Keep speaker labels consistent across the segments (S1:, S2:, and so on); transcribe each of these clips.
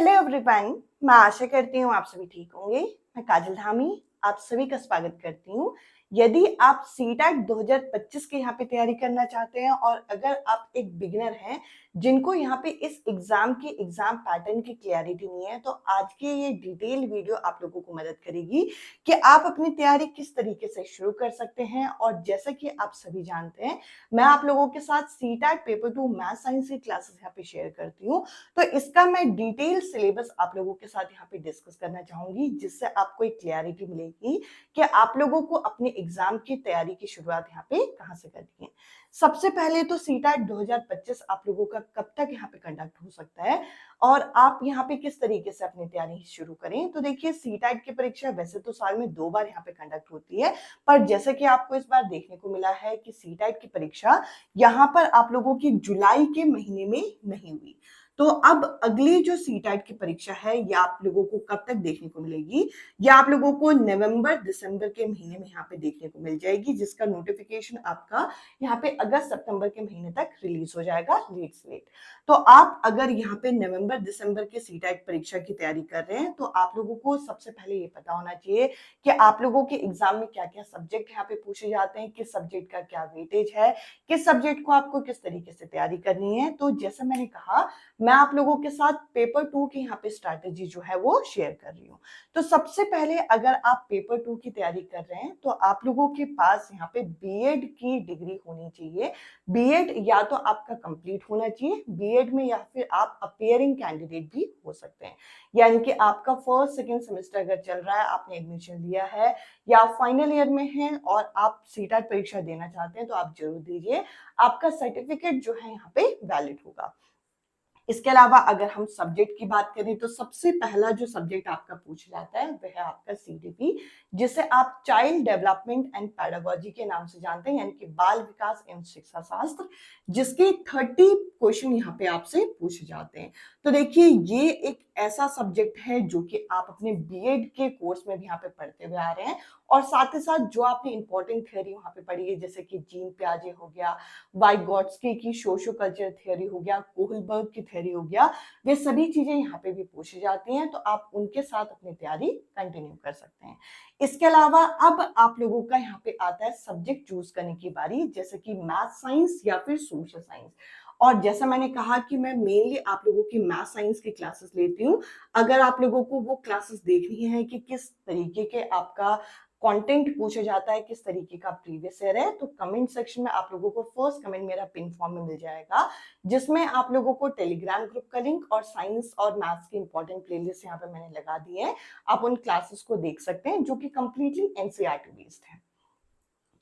S1: Hello everyone, मैं आशा करती हूँ आप सभी ठीक होंगे। मैं काजल धामी आप सभी का स्वागत करती हूँ। यदि आप सीटेट 2025 के यहाँ पे तैयारी करना चाहते हैं और अगर आप एक बिगिनर हैं जिनको यहाँ पे इस एग्जाम की एग्जाम पैटर्न की क्लैरिटी नहीं है, तो आज की ये डिटेल वीडियो आप लोगों को मदद करेगी कि आप अपनी तैयारी किस तरीके से शुरू कर सकते हैं। और जैसा कि आप सभी जानते हैं, मैं आप लोगों के साथ सीटेट पेपर 2 मैथ साइंस की क्लासेस यहाँ पे शेयर करती हूँ। तो इसका मैं डिटेल सिलेबस आप लोगों के साथ यहाँ पे डिस्कस करना चाहूंगी, जिससे आपको एक क्लैरिटी मिलेगी कि आप लोगों को अपने एग्जाम की तैयारी की शुरुआत यहाँ पे कहाँ से करनी है। सबसे पहले तो सीटेट 2025 आप लोगों का कब तक यहाँ पे कंडक्ट हो सकता है और आप यहाँ पे किस तरीके से अपनी तैयारी शुरू करें। तो देखिए, सीटेट की परीक्षा वैसे तो साल में 2 बार यहाँ पे कंडक्ट होती है, पर जैसे कि आपको इस बार देखने को मिला है कि सीटेट की परीक्षा यहाँ पर आप लोगों की जुलाई के महीने में नहीं हुई। तो अब अगली जो सीटेट की परीक्षा है ये आप लोगों को कब तक देखने को मिलेगी, या आप लोगों को नवंबर दिसंबर के महीने में यहाँ पे देखने को मिल जाएगी, जिसका नोटिफिकेशन आपका यहाँ पे अगस्त सितंबर के महीने तक रिलीज हो जाएगा लेट से लेट। तो आप अगर यहाँ पे नवंबर दिसंबर के सीटेट परीक्षा की तैयारी कर रहे हैं, तो आप लोगों को सबसे पहले ये पता होना चाहिए कि आप लोगों के एग्जाम में क्या क्या सब्जेक्ट यहाँ पे पूछे जाते हैं, किस सब्जेक्ट का क्या वेटेज है, किस सब्जेक्ट को आपको किस तरीके से तैयारी करनी है। तो जैसा मैंने कहा, मैं आप लोगों के साथ पेपर 2 की यहाँ पे स्ट्रैटेजी जो है वो शेयर कर रही हूँ। तो सबसे पहले अगर आप पेपर 2 की तैयारी कर रहे हैं, तो आप लोगों के पास यहाँ पे बीएड की डिग्री होनी चाहिए। बीएड या तो आपका कंप्लीट होना चाहिए बीएड में, या फिर आप अपियरिंग कैंडिडेट भी हो सकते हैं। यानी कि आपका फर्स्ट सेकेंड सेमेस्टर अगर चल रहा है, आपने एडमिशन लिया है या फाइनल ईयर में है और आप सीटेट परीक्षा देना चाहते हैं, तो आप जरूर दीजिए। आपका सर्टिफिकेट जो है यहाँ पे वैलिड होगा। इसके अलावा अगर हम सब्जेक्ट की बात करें, तो सबसे पहला जो सब्जेक्ट आपका पूछा जाता है वह है आपका सीडीपी, जिसे आप चाइल्ड डेवलपमेंट एंड पैडागोजी के नाम से जानते हैं, यानी कि बाल विकास एवं शिक्षा शास्त्र, जिसके 30 क्वेश्चन यहाँ पे आपसे पूछे जाते हैं। तो देखिए, ये एक ऐसा सब्जेक्ट है जो कि आप अपने बीएड के कोर्स में भी यहाँ पे पढ़ते हुए आ रहे हैं, और साथ ही साथ जो आपने इंपॉर्टेंट थियोरी वहां पे पढ़ी है, जैसे कि जीन पियाजे हो गया, वाइगॉट्स्की की सोशो कल्चर थियोरी हो गया, कोहलबर्ग की थियोरी हो गया, वे सभी चीजें यहाँ पे भी पूछी जाती हैं। तो आप उनके साथ अपनी तैयारी कंटिन्यू कर सकते हैं। इसके अलावा अब आप लोगों का यहाँ पे आता है सब्जेक्ट चूज करने की बारी, जैसे कि मैथ साइंस या फिर सोशल साइंस। और जैसा मैंने कहा कि मैं मेनली आप लोगों की मैथ साइंस की क्लासेस लेती हूँ। अगर आप लोगों को वो क्लासेस देखनी है कि किस तरीके के आपका कंटेंट पूछा जाता है, किस तरीके का प्रीवियस ईयर है, तो कमेंट सेक्शन में आप लोगों को फर्स्ट कमेंट मेरा पिन फॉर्म में मिल जाएगा, जिसमें आप लोगों को टेलीग्राम ग्रुप का लिंक और साइंस और मैथ्स की इंपॉर्टेंट प्लेलिस्ट यहाँ पे मैंने लगा दी है। आप उन क्लासेस को देख सकते हैं जो कि कंप्लीटली एनसीईआरटी बेस्ड है।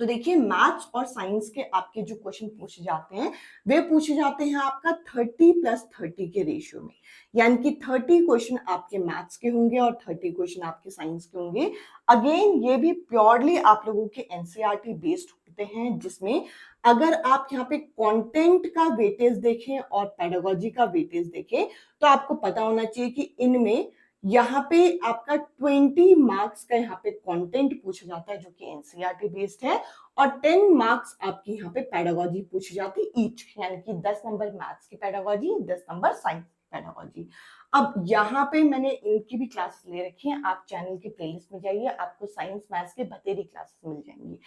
S1: तो देखिए, मैथ्स और साइंस के आपके जो क्वेश्चन पूछे जाते हैं, वे पूछे जाते हैं आपका 30+30 के रेशियो में। यानी कि 30 क्वेश्चन आपके मैथ्स के होंगे और 30 क्वेश्चन आपके साइंस के होंगे। अगेन ये भी प्योरली आप लोगों के एनसीईआरटी बेस्ड होते हैं, जिसमें अगर आप यहाँ पे कंटेंट का वेटेज देखें और पेडागोजी का वेटेज देखें, तो आपको पता होना चाहिए कि इनमें यहाँ पे आपका 20 मार्क्स का यहाँ पे कंटेंट पूछा जाता है, जो कि एनसीईआरटी बेस्ड है, और 10 मार्क्स आपकी यहाँ पे पेडागोजी पूछी जाती है ईच, यानी कि 10 नंबर मैथ्स की पेडागोजी, 10 नंबर साइंस की पेडागोजी। अब यहाँ पे मैंने इनकी भी क्लासेस ले रखी हैं, आप चैनल की प्लेलिस्ट में जाइए, आपको साइंस मैथ्स के बतेरी क्लासेस मिल जाएंगी।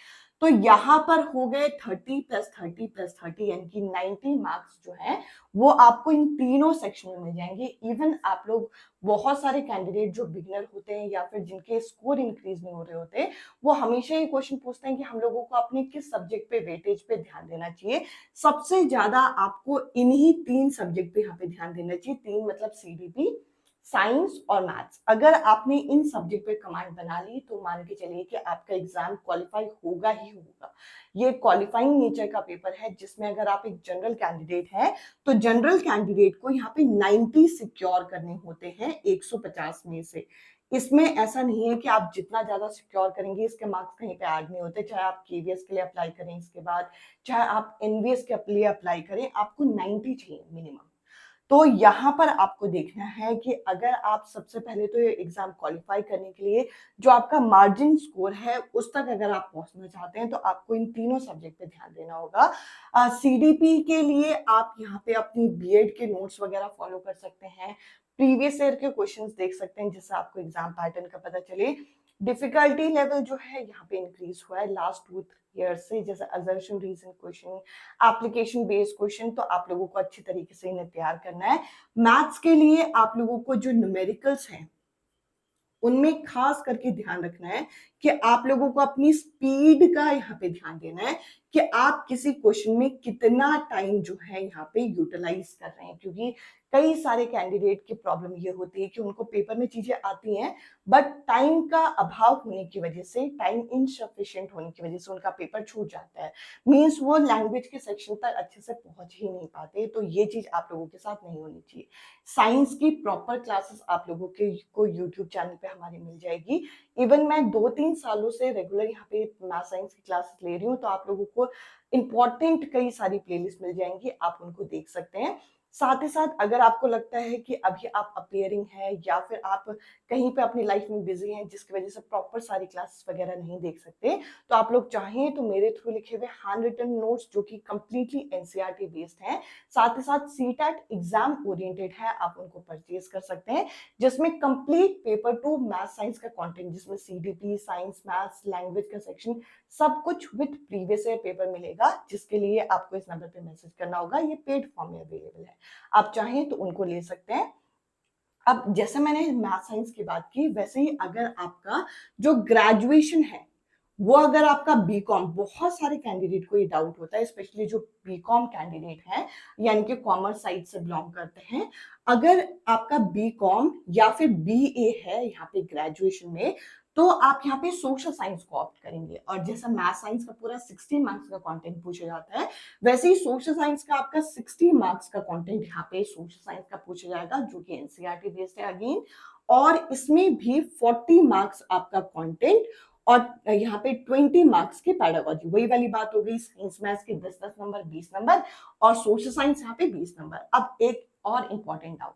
S1: तो यहाँ पर हो गए 30+30+30, यानी कि 90 मार्क्स जो है वो आपको इन तीनों सेक्शन में मिल जाएंगे। इवन आप लोग, बहुत सारे कैंडिडेट जो बिगिनर होते हैं या फिर जिनके स्कोर इंक्रीज नहीं हो रहे होते, वो हमेशा ये क्वेश्चन पूछते हैं कि हम लोगों को अपने किस सब्जेक्ट पे वेटेज पे ध्यान देना चाहिए। सबसे ज्यादा आपको इन्हीं 3 सब्जेक्ट पे यहाँ पे ध्यान देना चाहिए। 3 मतलब सीडीपी, साइंस और मैथ्स। अगर आपने इन सब्जेक्ट पे कमांड बना ली, तो मान के चलिए कि आपका एग्जाम क्वालिफाई होगा ही होगा। ये क्वालिफाइंग नेचर का पेपर है, जिसमें अगर आप एक जनरल कैंडिडेट हैं, तो जनरल कैंडिडेट को यहाँ पे 90 सिक्योर करने होते हैं 150 में से। इसमें ऐसा नहीं है कि आप जितना ज्यादा सिक्योर करेंगे इसके मार्क्स कहीं पे ऐड नहीं होते। चाहे आप केवीएस के लिए अप्लाई करें, इसके बाद चाहे आप एनवीएस के लिए अप्लाई करें, आपको 90 चाहिए मिनिमम। तो यहाँ पर आपको देखना है कि अगर आप सबसे पहले तो ये एग्जाम क्वालिफाई करने के लिए जो आपका मार्जिन स्कोर है उस तक अगर आप पहुंचना चाहते हैं तो आपको इन तीनों सब्जेक्ट पे ध्यान देना होगा। सीडीपी के लिए आप यहाँ पे अपनी बीएड के नोट्स वगैरह फॉलो कर सकते हैं, प्रीवियस ईयर के क्वेश्चंस देख सकते हैं जिससे आपको एग्जाम पैटर्न का पता चले। डिफिकल्टी लेवल जो है यहाँ पे इंक्रीज हुआ है लास्ट 2-3 ईयर से, जैसे assertion reason question, application based question, तो आप लोगों को अच्छी तरीके से इन्हें तैयार करना है। मैथ्स के लिए आप लोगों को जो न्यूमेरिकल्स हैं उनमें खास करके ध्यान रखना है कि आप लोगों को अपनी स्पीड का यहाँ पे ध्यान देना है कि आप किसी क्वेश्चन में कितना टाइम जो है यहाँ पे यूटिलाइज कर रहे हैं, क्योंकि कई सारे कैंडिडेट की प्रॉब्लम ये होती है कि उनको पेपर में चीजें आती हैं बट टाइम का अभाव होने की वजह से, टाइम इनसफिशिएंट होने की वजह से उनका पेपर छूट जाता है। मींस वो लैंग्वेज के सेक्शन तक अच्छे से पहुंच ही नहीं पाते, तो ये चीज आप लोगों के साथ नहीं होनी चाहिए। साइंस की प्रॉपर क्लासेस आप लोगों के को यूट्यूब चैनल पे हमारी मिल जाएगी। इवन मैं 2-3 सालों से रेगुलर यहाँ पे मैथ साइंस की क्लासेस ले रही हूँ, तो आप लोगों को इंपॉर्टेंट कई सारी प्लेलिस्ट मिल जाएंगी, आप उनको देख सकते हैं। साथ ही साथ अगर आपको लगता है कि अभी आप अपियरिंग है या फिर आप कहीं पे अपनी लाइफ में बिजी हैं जिसकी वजह से प्रॉपर सारी क्लासेस वगैरह नहीं देख सकते, तो आप लोग चाहें तो मेरे थ्रू लिखे हुए हैंड रिटन नोट्स जो कि कंप्लीटली एनसीईआरटी बेस्ड हैं, साथ ही साथ सीटेट एग्जाम ओरिएंटेड है, आप उनको परचेज कर सकते हैं, जिसमें complete paper two math science का कंटेंट, जिसमें सीडीपी, साइंस, मैथ्स, लैंग्वेज का सेक्शन सब कुछ विद प्रीवियस ईयर पेपर मिलेगा, जिसके लिए आपको इस नंबर पे मैसेज करना होगा। ये पेड फॉर्म में अवेलेबल है, आप चाहें तो उनको ले सकते हैं। अब जैसे मैंने मैथ साइंस की बात की, वैसे ही अगर आपका जो ग्रेजुएशन है वो अगर आपका बीकॉम, बहुत सारे कैंडिडेट को ये डाउट होता है, स्पेशली जो बीकॉम कैंडिडेट हैं यानी कि कॉमर्स साइड से बिलोंग करते हैं, अगर आपका बीकॉम या फिर बीए है यहाँ पे ग्रेजुएशन में, तो आप यहाँ पे सोशल साइंस को ऑप्ट करेंगे। और जैसा मैथ साइंस का पूरा 60 मार्क्स का कंटेंट पूछा जाता है, वैसे ही सोशल साइंस का आपका 60 मार्क्स का कंटेंट यहाँ पे सोशल साइंस का पूछा जाएगा, जो कि एनसीईआरटी बेस्ड है अगेन। और इसमें भी 40 मार्क्स आपका कंटेंट और यहाँ पे 20 मार्क्स की पैडागोजी, वही वाली बात हो गई, साइंस मैथ्स के 10-10 नंबर, 20 नंबर, और सोशल साइंस यहाँ पे 20 नंबर। अब एक और इंपॉर्टेंट डाउट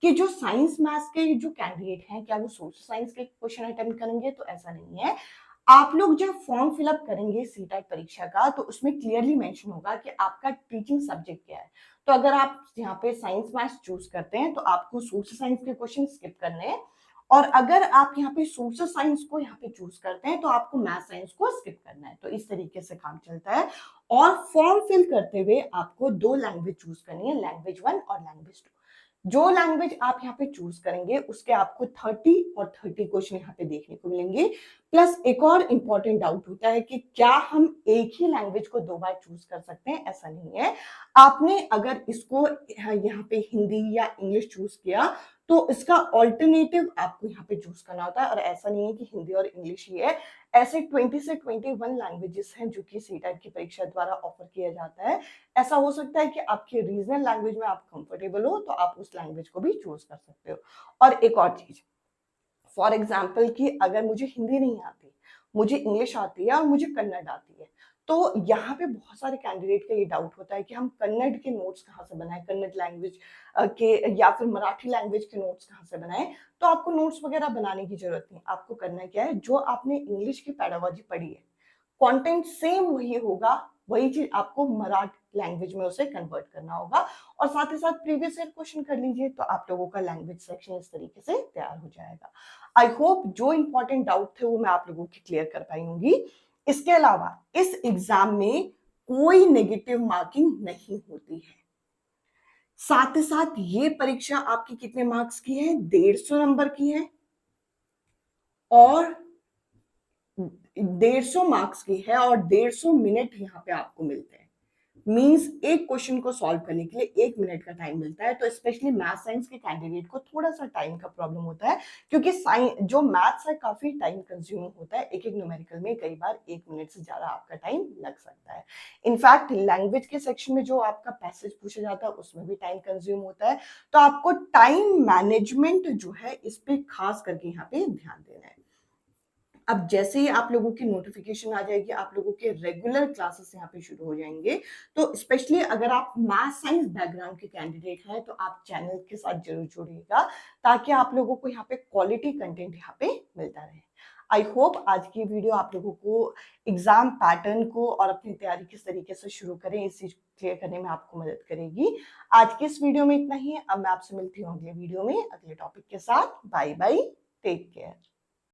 S1: कि जो साइंस मैथ्स के जो कैंडिडेट हैं, क्या वो सोशल साइंस के क्वेश्चन अटेम्प्ट करेंगे? तो ऐसा नहीं है। आप लोग जब फॉर्म फिलअप करेंगे सीटेट परीक्षा का, तो उसमें क्लियरली मेंशन होगा कि आपका टीचिंग सब्जेक्ट क्या है। तो अगर आप यहाँ पे साइंस मैथ्स चूज करते हैं तो आपको सोशल साइंस के क्वेश्चन स्किप करने हैं, और अगर आप यहाँ पे सोशल साइंस को यहाँ पे चूज करते हैं तो आपको मैथ साइंस को स्किप करना है। तो इस तरीके से काम चलता है। और फॉर्म फिल करते हुए आपको 2 लैंग्वेज चूज करनी है, लैंग्वेज 1 और लैंग्वेज 2। जो लैंग्वेज आप यहाँ पे चूज करेंगे उसके आपको 30 और 30 क्वेश्चन यहाँ पे देखने को मिलेंगे। प्लस एक और इंपॉर्टेंट डाउट होता है कि क्या हम एक ही लैंग्वेज को 2 बार चूज कर सकते हैं? ऐसा नहीं है। आपने अगर इसको यहाँ पे हिंदी या इंग्लिश चूज किया तो इसका ऑल्टरनेटिव आपको यहाँ पे चूज करना होता है, और ऐसा नहीं है कि हिंदी और इंग्लिश ही है। ऐसे 20 से 21 लैंग्वेजेस हैं जो कि सीटेट की परीक्षा द्वारा ऑफर किया जाता है। ऐसा हो सकता है कि आपके रीजनल लैंग्वेज में आप कंफर्टेबल हो तो आप उस लैंग्वेज को भी चूज कर सकते हो। और एक और चीज, फॉर एग्जाम्पल कि अगर मुझे हिंदी नहीं आती, मुझे इंग्लिश आती है और मुझे कन्नड़ आती है, तो यहाँ पे बहुत सारे कैंडिडेट का ये डाउट होता है कि हम कन्नड़ के नोट्स कहाँ से बनाएं, कन्नड़ लैंग्वेज के या फिर मराठी लैंग्वेज के नोट्स कहाँ से बनाएं। तो आपको नोट्स वगैरह बनाने की जरूरत नहीं, आपको करना क्या है, जो आपने इंग्लिश की पैडागोजी पढ़ी है कंटेंट सेम वही होगा, वही चीज आपको मराठी लैंग्वेज में उसे कन्वर्ट करना होगा। और साथ ही साथ प्रीवियस ईयर क्वेश्चन कर लीजिए, तो आप लोगों का लैंग्वेज सेक्शन इस तरीके से तैयार हो जाएगा। आई होप जो इंपॉर्टेंट डाउट थे वो मैं आप लोगों की क्लियर कर पाई होंगी। इसके अलावा इस एग्जाम में कोई नेगेटिव मार्किंग नहीं होती है। साथ ही साथ ये परीक्षा आपकी कितने मार्क्स की है? 150 नंबर की है, और 150 मार्क्स की है, और 150 मिनट यहाँ पे आपको मिलते हैं। मींस एक क्वेश्चन को सॉल्व करने के लिए 1 मिनट का टाइम मिलता है। तो स्पेशली मैथ साइंस के कैंडिडेट को थोड़ा सा टाइम का प्रॉब्लम होता है, क्योंकि जो मैथ्स है काफी टाइम कंज्यूमिंग होता है। एक एक न्यूमेरिकल में कई बार 1 मिनट से ज्यादा आपका टाइम लग सकता है। इनफैक्ट लैंग्वेज के सेक्शन में जो आपका पैसेज पूछा जाता है उसमें भी टाइम कंज्यूम होता है। तो आपको टाइम मैनेजमेंट जो है इस पे खास करके यहाँ पे ध्यान देना है। अब जैसे ही आप लोगों की नोटिफिकेशन आ जाएगी, आप लोगों के रेगुलर क्लासेस यहाँ पे शुरू हो जाएंगे। तो स्पेशली अगर आप मैथ साइंस बैकग्राउंड के कैंडिडेट हैं तो आप चैनल के साथ जरूर जुड़िएगा, ताकि आप लोगों को यहाँ पे क्वालिटी कंटेंट यहाँ पे मिलता रहे। आई होप आज की वीडियो आप लोगों को एग्जाम पैटर्न को और अपनी तैयारी किस तरीके से शुरू करें इस चीज क्लियर करने में आपको मदद करेगी। आज की इस वीडियो में इतना ही। अब मैं आपसे मिलती हूँ अगले वीडियो में अगले टॉपिक के साथ। Bye bye, take care.